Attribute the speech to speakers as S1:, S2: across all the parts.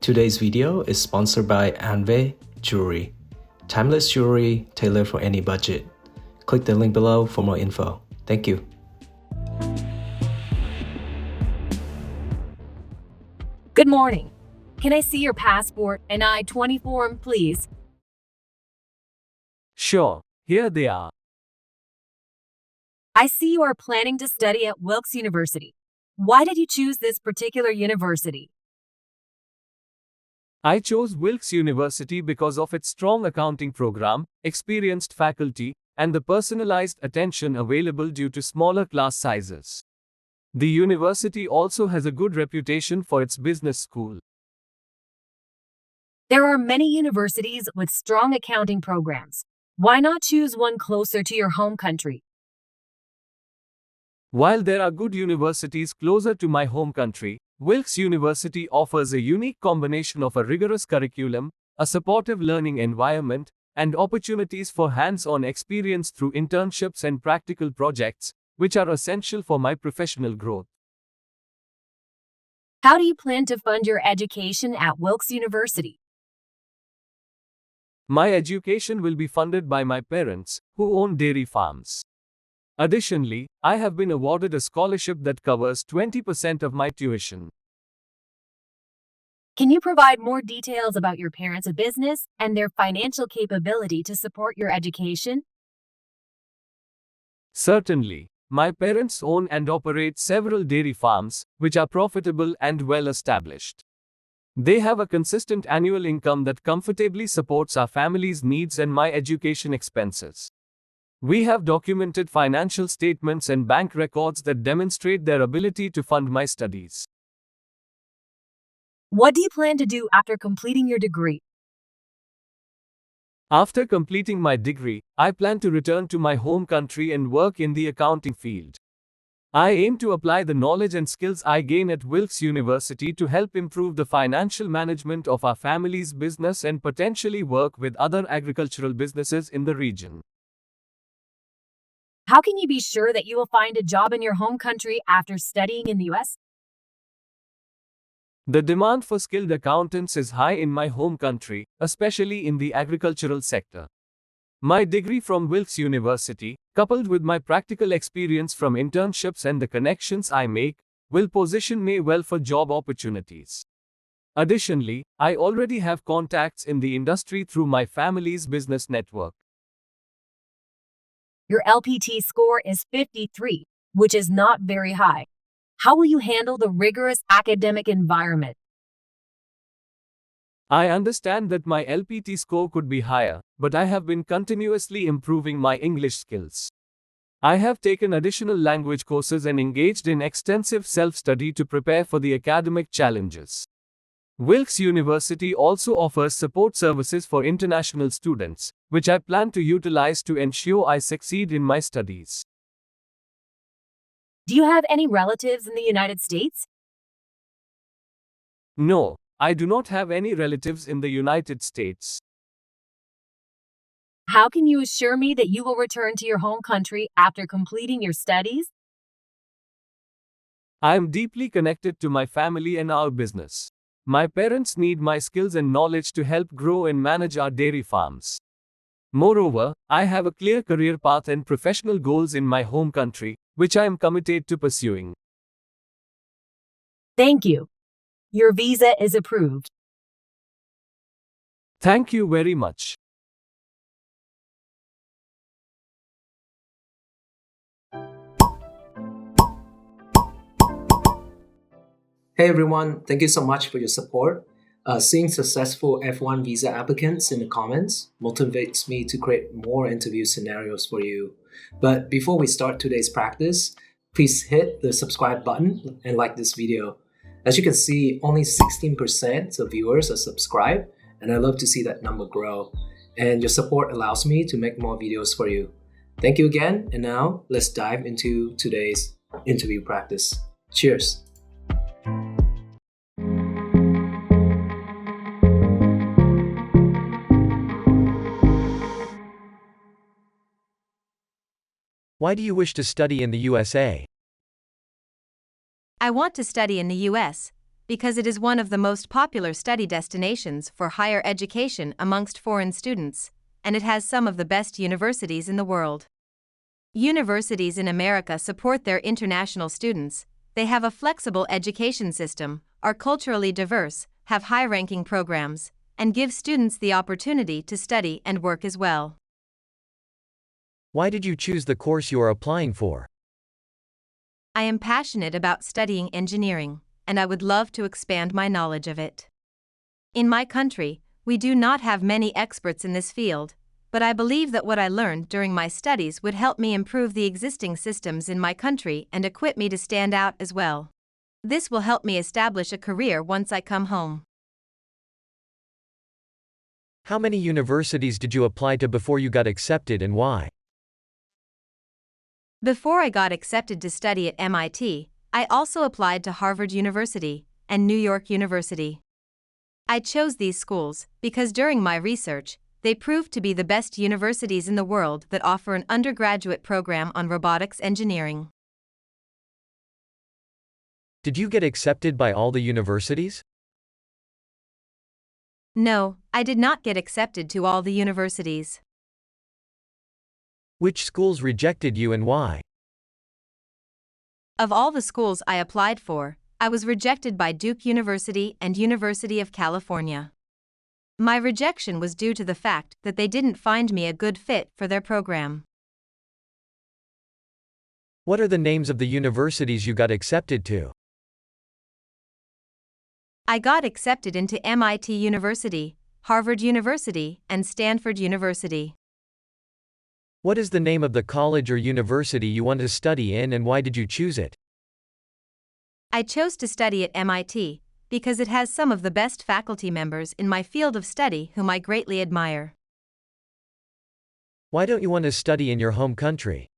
S1: Today's video is sponsored by Anve Jewelry. Timeless jewelry tailored for any budget. Click the link below for more info. Thank you.
S2: Good morning. Can I see your passport and I-20 form, please?
S3: Sure, here they are.
S2: I see you are planning to study at Wilkes University. Why did you choose this particular university?
S3: I chose Wilkes University because of its strong accounting program, experienced faculty, and the personalized attention available due to smaller class sizes. The university also has a good reputation for its business school.
S2: There are many universities with strong accounting programs. Why not choose one closer to your home country?
S3: While there are good universities closer to my home country, Wilkes University offers a unique combination of a rigorous curriculum, a supportive learning environment, and opportunities for hands-on experience through internships and practical projects, which are essential for my professional growth.
S2: How do you plan to fund your education at Wilkes University?
S3: My education will be funded by my parents, who own dairy farms. Additionally, I have been awarded a scholarship that covers 20% of my tuition.
S2: Can you provide more details about your parents' business and their financial capability to support your education?
S3: Certainly, my parents own and operate several dairy farms, which are profitable and well established. They have a consistent annual income that comfortably supports our family's needs and my education expenses. We have documented financial statements and bank records that demonstrate their ability to fund my studies.
S2: What do you plan to do after completing your degree?
S3: After completing my degree, I plan to return to my home country and work in the accounting field. I aim to apply the knowledge and skills I gain at Wilkes University to help improve the financial management of our family's business and potentially work with other agricultural businesses in the region.
S2: How can you be sure that you will find a job in your home country after studying in the US?
S3: The demand for skilled accountants is high in my home country, especially in the agricultural sector. My degree from Wilkes University, coupled with my practical experience from internships and the connections I make, will position me well for job opportunities. Additionally, I already have contacts in the industry through my family's business network.
S2: Your LPT score is 53, which is not very high. How will you handle the rigorous academic environment?
S3: I understand that my LPT score could be higher, but I have been continuously improving my English skills. I have taken additional language courses and engaged in extensive self-study to prepare for the academic challenges. Wilkes University also offers support services for international students, which I plan to utilize to ensure I succeed in my studies.
S2: Do you have any relatives in the United States?
S3: No, I do not have any relatives in the United States.
S2: How can you assure me that you will return to your home country after completing your studies?
S3: I am deeply connected to my family and our business. My parents need my skills and knowledge to help grow and manage our dairy farms. Moreover, I have a clear career path and professional goals in my home country, which I am committed to pursuing.
S2: Thank you. Your visa is approved.
S3: Thank you very much.
S1: Hey everyone, thank you so much for your support. Seeing successful F1 visa applicants in the comments motivates me to create more interview scenarios for you. But before we start today's practice, please hit the subscribe button and like this video. As you can see, only 16% of viewers are subscribed, and I love to see that number grow. And your support allows me to make more videos for you. Thank you again, and now let's dive into today's interview practice. Cheers!
S4: Why do you wish to study in the USA?
S5: I want to study in the US
S2: because it is one of the most popular study destinations for higher education amongst foreign students, and it has some of the best universities in the world. Universities in America support their international students, they have a flexible education system, are culturally diverse, have high-ranking programs, and give students the opportunity to study and work as well.
S4: Why did you choose the course you are applying for?
S2: I am passionate about studying engineering, and I would love to expand my knowledge of it. In my country, we do not have many experts in this field, but I believe that what I learned during my studies would help me improve the existing systems in my country and equip me to stand out as well. This will help me establish a career once I come home.
S4: How many universities did you apply to before you got accepted and why?
S2: Before I got accepted to study at MIT, I also applied to Harvard University and New York University. I chose these schools because during my research, they proved to be the best universities in the world that offer an undergraduate program on robotics engineering.
S4: Did you get accepted by all the universities?
S2: No, I did not get accepted to all the universities.
S4: Which schools rejected you and why?
S2: Of all the schools I applied for, I was rejected by Duke University and University of California. My rejection was due to the fact that they didn't find me a good fit for their program.
S4: What are the names of the universities you got accepted to?
S2: I got accepted into MIT University, Harvard University, and Stanford University.
S4: What is the name of the college or university you want to study in and why did you choose it?
S2: I chose to study at MIT because it has some of the best faculty members in my field of study whom I greatly admire.
S4: Why don't you want to study in your home country?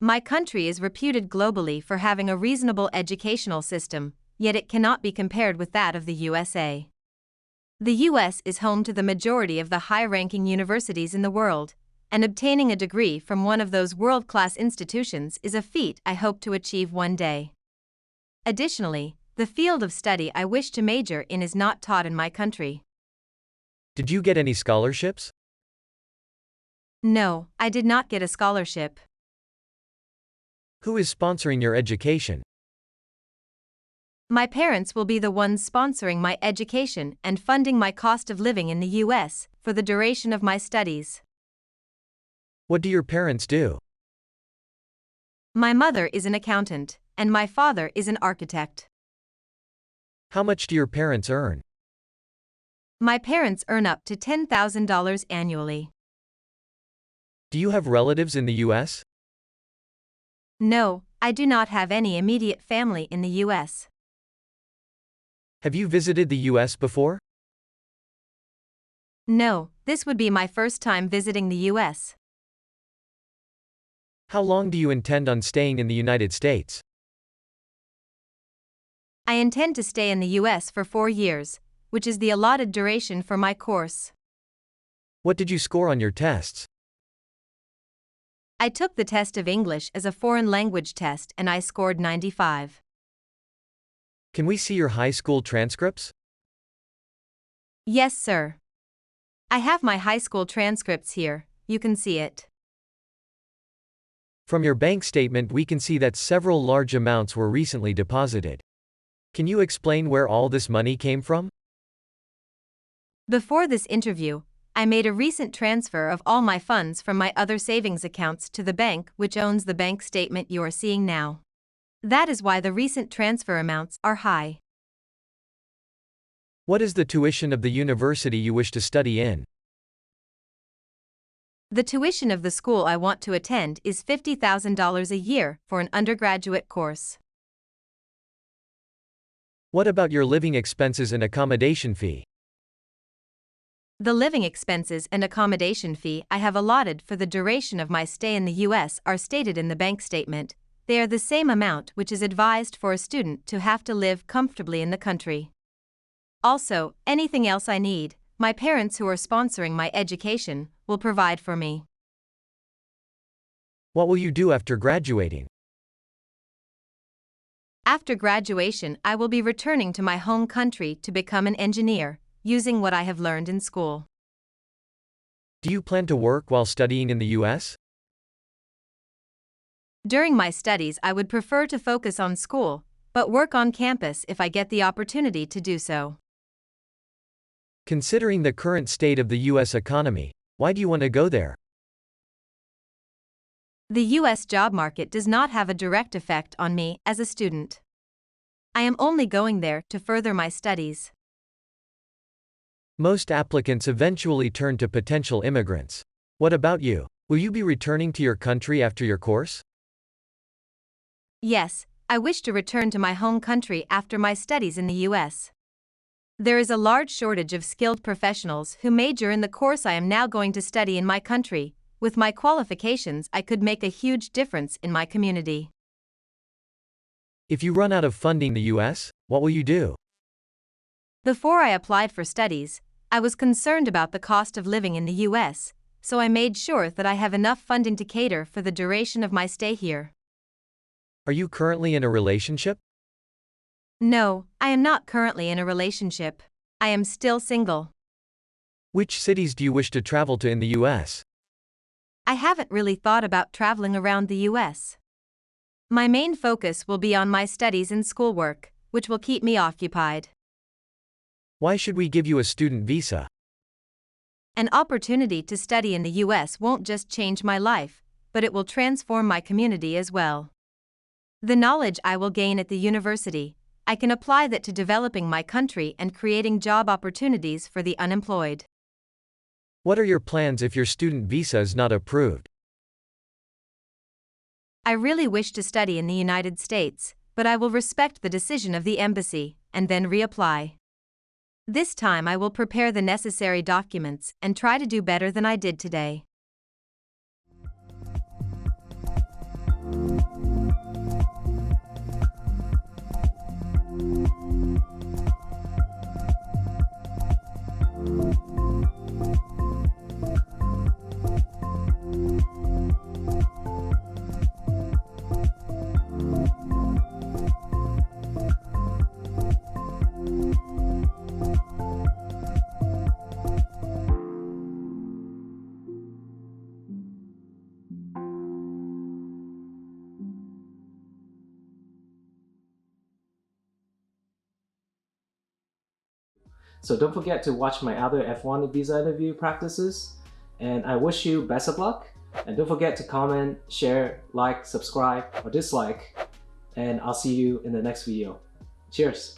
S2: My country is reputed globally for having a reasonable educational system, yet it cannot be compared with that of the USA. The US is home to the majority of the high-ranking universities in the world, and obtaining a degree from one of those world-class institutions is a feat I hope to achieve one day. Additionally, the field of study I wish to major in is not taught in my country.
S4: Did you get any scholarships?
S2: No, I did not get a scholarship.
S4: Who is sponsoring your education?
S2: My parents will be the ones sponsoring my education and funding my cost of living in the US for the duration of my studies.
S4: What do your parents do?
S2: My mother is an accountant, and my father is an architect.
S4: How much do your parents earn?
S2: My parents earn up to $10,000 annually.
S4: Do you have relatives in the US?
S2: No, I do not have any immediate family in the US.
S4: Have you visited the US before?
S2: No, this would be my first time visiting the US.
S4: How long do you intend on staying in the United States?
S2: I intend to stay in the US for 4 years, which is the allotted duration for my course.
S4: What did you score on your tests?
S2: I took the test of English as a foreign language test and I scored 95.
S4: Can we see your high school transcripts?
S2: Yes, sir. I have my high school transcripts here, you can see it.
S4: From your bank statement, we can see that several large amounts were recently deposited. Can you explain where all this money came from?
S2: Before this interview, I made a recent transfer of all my funds from my other savings accounts to the bank which owns the bank statement you are seeing now. That is why the recent transfer amounts are high.
S4: What is the tuition of the university you wish to study in?
S2: The tuition of the school I want to attend is $50,000 a year for an undergraduate course.
S4: What about your living expenses and accommodation fee?
S2: The living expenses and accommodation fee I have allotted for the duration of my stay in the US are stated in the bank statement. They are the same amount which is advised for a student to have to live comfortably in the country. Also, anything else I need, my parents who are sponsoring my education will provide for me.
S4: What will you do after graduating?
S2: After graduation, I will be returning to my home country to become an engineer, using what I have learned in school.
S4: Do you plan to work while studying in the US?
S2: During my studies, I would prefer to focus on school, but work on campus if I get the opportunity to do so.
S4: Considering the current state of the US economy, why do you want to go there?
S2: The US job market does not have a direct effect on me as a student. I am only going there to further my studies.
S4: Most applicants eventually turn to potential immigrants. What about you? Will you be returning to your country after your course?
S2: Yes, I wish to return to my home country after my studies in the US. There is a large shortage of skilled professionals who major in the course I am now going to study in my country. With my qualifications, I could make a huge difference in my community.
S4: If you run out of funding in the US, what will you do?
S2: Before I applied for studies, I was concerned about the cost of living in the US, so I made sure that I have enough funding to cater for the duration of my stay here.
S4: Are you currently in a relationship?
S2: No, I am not currently in a relationship. I am still single.
S4: Which cities do you wish to travel to in the US?
S2: I haven't really thought about traveling around the US. My main focus will be on my studies and schoolwork, which will keep me occupied.
S4: Why should we give you a student visa?
S2: An opportunity to study in the US won't just change my life, but it will transform my community as well. The knowledge I will gain at the university, I can apply that to developing my country and creating job opportunities for the unemployed.
S4: What are your plans if your student visa is not approved?
S2: I really wish to study in the United States, but I will respect the decision of the embassy and then reapply. This time I will prepare the necessary documents and try to do better than I did today.
S1: So don't forget to watch my other F1 visa interview practices, and I wish you best of luck. And don't forget to comment, share, like, subscribe, or dislike, and I'll see you in the next video. Cheers!